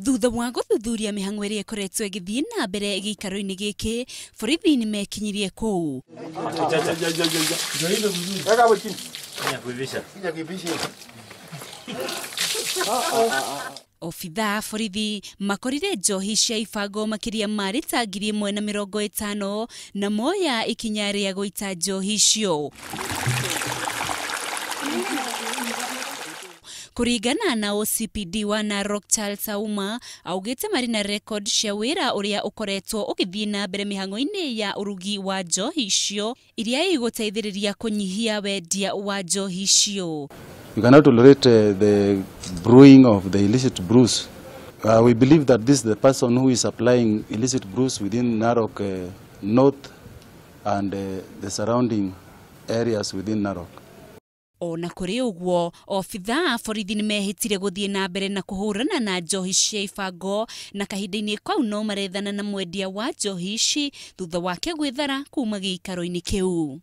Thutha wa guthuthuria mihang'o iria ikoretwo igithii na mbere giikaro-ini giki, borithi ni mekinyirie kuu. Obithaa borithi makorire njohi cia Ibango makiria marita 150 na moya ikinya ria guita njohi icio. Kuringana na OCPD wa Narok kuuma augite mari na record cia wira uria ukoretwo ukithii na mbere mihang'o-ini ya urugi wa njohi icio iria iguteithiriria kunyihia wendia wa njohi icio. You cannot tolerate the brewing of the illicit brews. We believe that this is the person who is supplying illicit brews within Narok North and the surrounding areas within Narok. Ona kuri uguo, obithaa borithi ni mehitire guthii na mbere na kuhurana na njohi cia Ibango na kahinda-ini kau no marethana na mwendia wa njohi ici thutha wake gwithara kuuma giikaro-ini kiu.